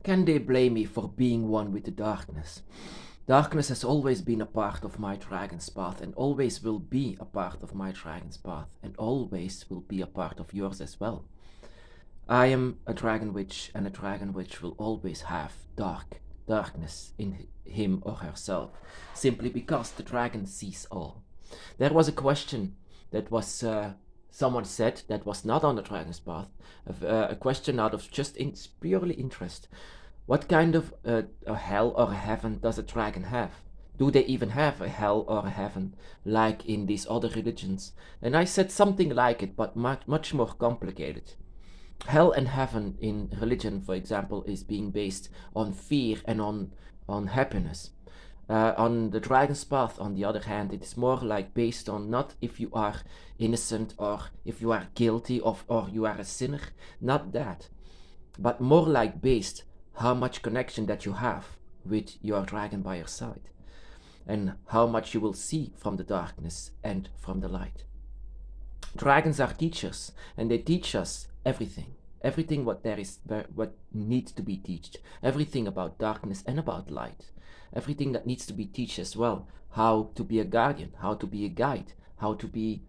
can they blame me for being one with the darkness? Darkness has always been a part of my dragon's path and always will be a part of my dragon's path and always will be a part of yours as well. I am a dragon witch, and a dragon witch will always have darkness in him or herself, simply because the dragon sees all. There was a question that was someone said that was not on the dragon's path, a question out of just purely interest. What kind of a hell or a heaven does a dragon have? Do they even have a hell or a heaven, like in these other religions? And I said something like it, but much more complicated. Hell and heaven in religion, for example, is being based on fear and on happiness. On the dragon's path, on the other hand, it is more like based on not if you are innocent or if you are guilty of or you are a sinner, not that, but more like based how much connection that you have with your dragon by your side and how much you will see from the darkness and from the light. Dragons are teachers, and they teach us everything what needs to be taught, everything about darkness and about light, everything that needs to be taught as well, how to be a guardian, how to be a guide, how to be,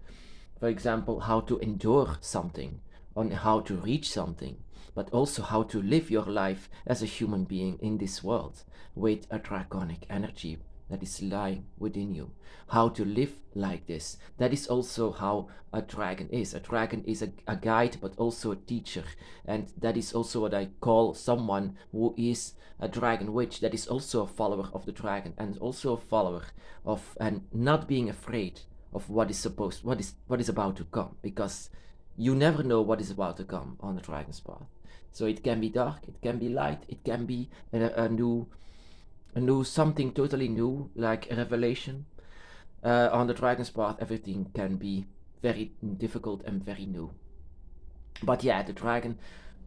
for example, how to endure something, on how to reach something, but also how to live your life as a human being in this world with a draconic energy that is lying within you. How to live like this. That is also how a dragon is. A dragon is a guide, but also a teacher. And that is also what I call someone who is a dragon witch, that is also a follower of the dragon and also a follower of, and not being afraid of what is about to come, because you never know what is about to come on the dragon's path. So it can be dark, it can be light, it can be a new something totally new, like a revelation. On the dragon's path, everything can be very difficult and very new. But yeah, the dragon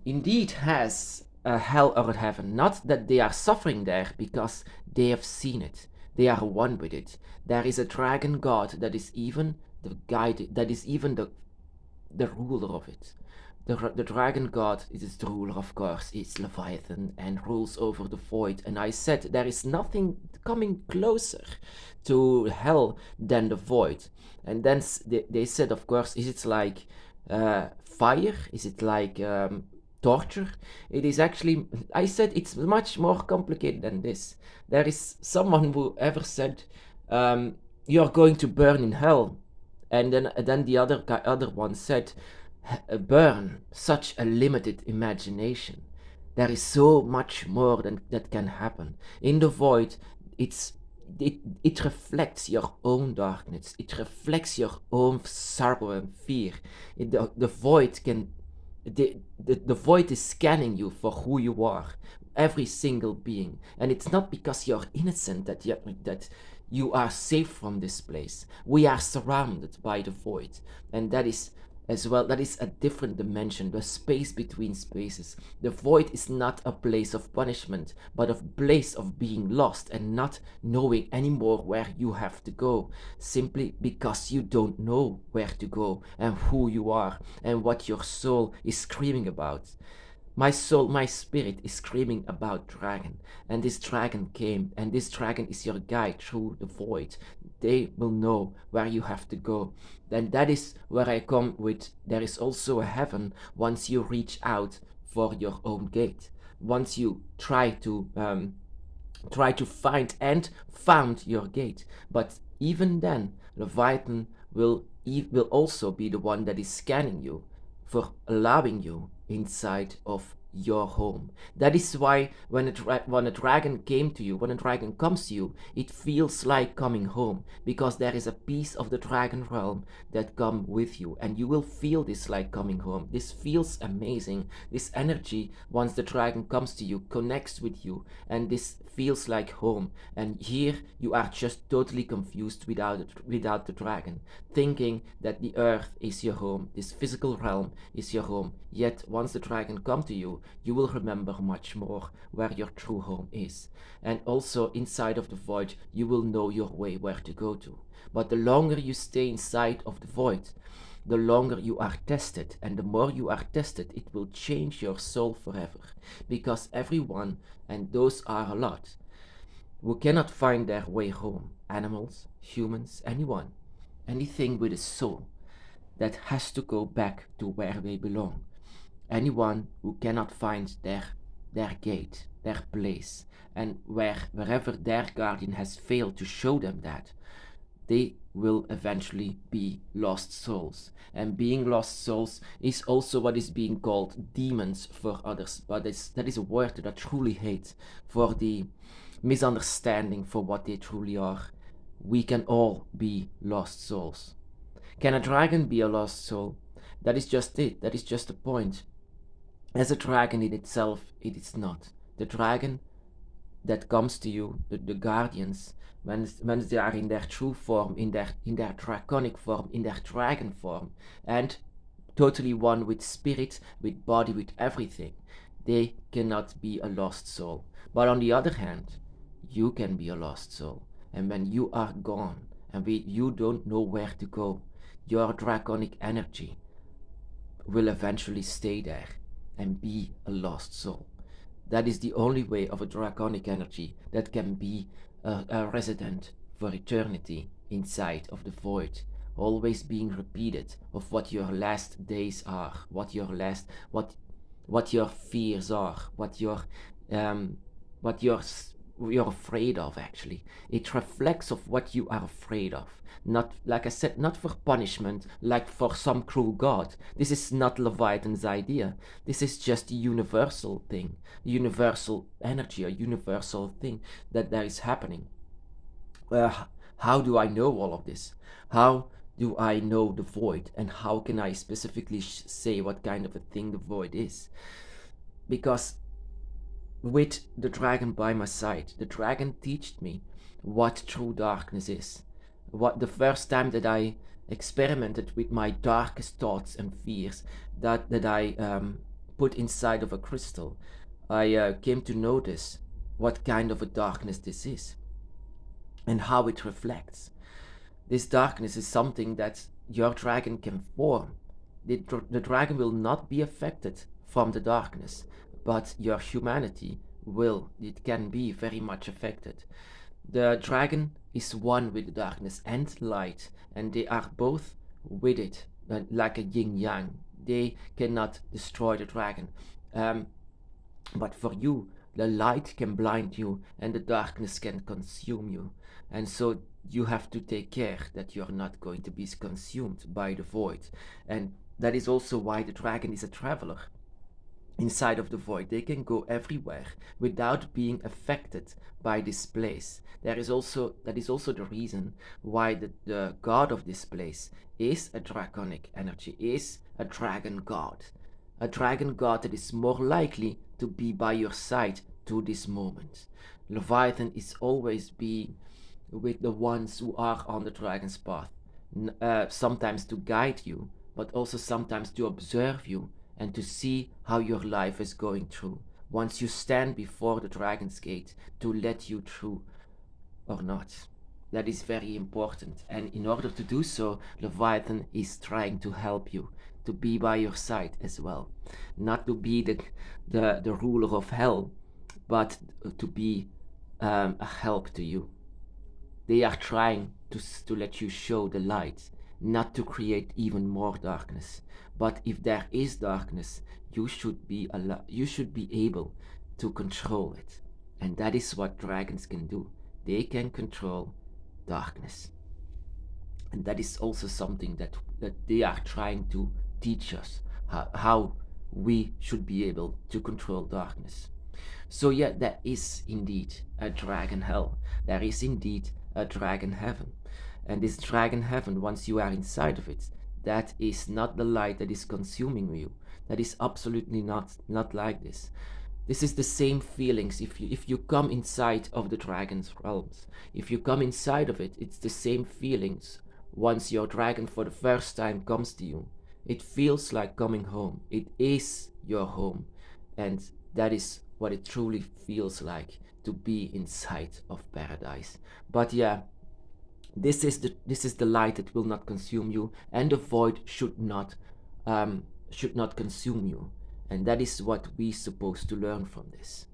indeed has a hell or a heaven. Not that they are suffering there, because they have seen it. They are one with it. There is a dragon god that is even the guide, that is even the ruler of it. The dragon god is the ruler, of course, is Leviathan and rules over the void. And I said there is nothing coming closer to hell than the void. And then they said, of course, is it like fire? Is it like torture? It is actually, I said it's much more complicated than this. There is someone who ever said, you're going to burn in hell. And then the other one said, burn such a limited imagination. There is so much more that can happen. In the void, it reflects your own darkness. It reflects your own sorrow and fear. The void can, the void is scanning you for who you are, every single being. And it's not because you're innocent that you are safe from this place. We are surrounded by the void, and that is as well, that is a different dimension, the space between spaces. The void is not a place of punishment, but a place of being lost and not knowing anymore where you have to go, simply because you don't know where to go and who you are and what your soul is screaming about. My soul, my spirit is screaming about dragon, and this dragon came, and this dragon is your guide through the void. They will know where you have to go. Then that is where I come with, there is also a heaven once you reach out for your own gate. Once you try to find and found your gate. But even then, Leviathan will also be the one that is scanning you for allowing you inside of your home. That is why when a dragon came to you, when a dragon comes to you, it feels like coming home, because there is a piece of the dragon realm that come with you, and you will feel this like coming home. This feels amazing. This energy, once the dragon comes to you, connects with you, and this feels like home. And here you are just totally confused without the dragon, thinking that the earth is your home, this physical realm is your home. Yet once the dragon comes to you, you will remember much more where your true home is. And also inside of the void, you will know your way where to go to. But the longer you stay inside of the void, the longer you are tested, and the more you are tested, it will change your soul forever. Because everyone, and those are a lot, who cannot find their way home, animals, humans, anyone, anything with a soul, that has to go back to where they belong. Anyone who cannot find their gate, their place, and wherever their guardian has failed to show them that, they will eventually be lost souls. And being lost souls is also what is being called demons for others, but that is a word that I truly hate for the misunderstanding for what they truly are. We can all be lost souls. Can a dragon be a lost soul? That is just it. That is just the point. As a dragon in itself, it is not. The dragon that comes to you, the guardians, when they are in their true form, in their draconic form, in their dragon form, and totally one with spirit, with body, with everything, they cannot be a lost soul. But on the other hand, you can be a lost soul. And when you are gone, and you don't know where to go, your draconic energy will eventually stay there and be a lost soul. That is the only way of a draconic energy that can be a resident for eternity inside of the void, always being repeated of what your last days are, what your fears are, what you're afraid of. Actually, it reflects of what you are afraid of. Not, like I said, not for punishment, like for some cruel god. This is not Leviathan's idea. This is just a universal thing, universal energy, a universal thing that there is happening. How do I know all of this? How do I know the void, and how can I specifically say what kind of a thing the void is? Because with the dragon by my side, the dragon taught me what true darkness is. What the first time that I experimented with my darkest thoughts and fears that I put inside of a crystal, I came to notice what kind of a darkness this is and how it reflects. This darkness is something that your dragon can form. The dragon will not be affected from the darkness, but your humanity will. It can be very much affected. The dragon is one with the darkness and light, and they are both with it, like a yin yang. They cannot destroy the dragon. But for you, the light can blind you, and the darkness can consume you. And so you have to take care that you're not going to be consumed by the void. And that is also why the dragon is a traveler. Inside of the void, they can go everywhere without being affected by this place. That is also the reason why the god of this place is a draconic energy, is a dragon god. A dragon god that is more likely to be by your side to this moment. Leviathan is always being with the ones who are on the dragon's path, sometimes to guide you, but also sometimes to observe you and to see how your life is going through. Once you stand before the dragon's gate, to let you through or not. That is very important. And in order to do so, Leviathan is trying to help you, to be by your side as well. Not to be the ruler of hell, but to be a help to you. They are trying to let you show the light, not to create even more darkness. But if there is darkness, you should be able to control it. And that is what dragons can do. They can control darkness. And that is also something that they are trying to teach us, how we should be able to control darkness. So yeah, there is indeed a dragon hell. There is indeed a dragon heaven. And this dragon heaven, once you are inside of it, that is not the light that is consuming you. That is absolutely not like this. This is the same feelings if you come inside of the dragon's realms. If you come inside of it, it's the same feelings. Once your dragon for the first time comes to you, it feels like coming home. It is your home. And that is what it truly feels like to be inside of paradise. But yeah, This is the light that will not consume you, and the void should not consume you. And that is what we're supposed to learn from this.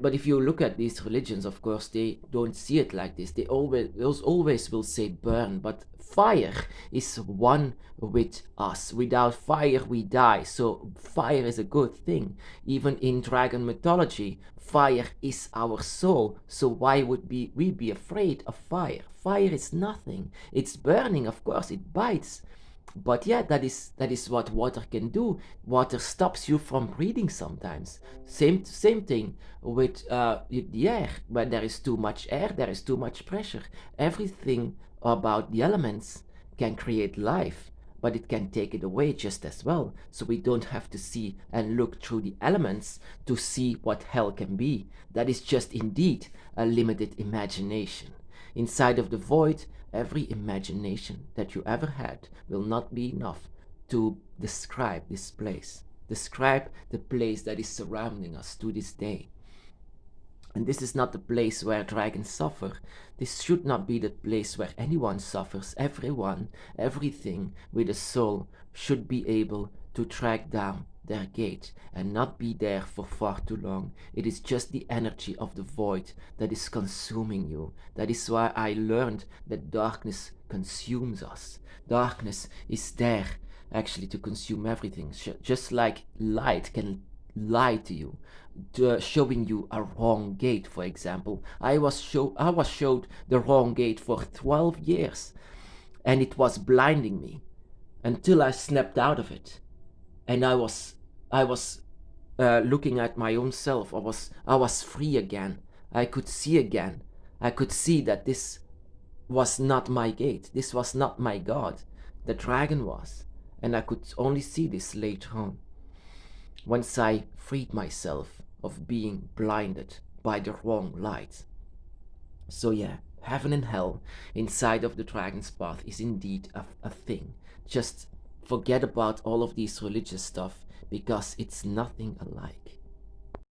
But if you look at these religions, of course, they don't see it like this. They always will say burn, but fire is one with us. Without fire, we die. So fire is a good thing. Even in dragon mythology, fire is our soul. So why would we be afraid of fire? Fire is nothing. It's burning, of course, it bites. But yeah, that is what water can do. Water stops you from breathing sometimes. Same thing with the air. When there is too much air, there is too much pressure. Everything about the elements can create life, but it can take it away just as well. So we don't have to see and look through the elements to see what hell can be. That is just indeed a limited imagination. Inside of the void, every imagination that you ever had will not be enough to describe this place. Describe the place that is surrounding us to this day. And this is not the place where dragons suffer. This should not be the place where anyone suffers. Everyone, everything with a soul should be able to track down their gate and not be there for far too long. It is just the energy of the void that is consuming you. That is why I learned that darkness consumes us. Darkness is there actually to consume everything, just like light can lie to you, showing you a wrong gate. For example, I was showed the wrong gate for 12 years, and it was blinding me until I snapped out of it, and I was looking at my own self. I was free again. I could see again. I could see that this was not my gate. This was not my God. The dragon was, and I could only see this later on, once I freed myself of being blinded by the wrong light. So yeah, heaven and hell inside of the dragon's path is indeed a thing. Just forget about all of these religious stuff, because it's nothing alike.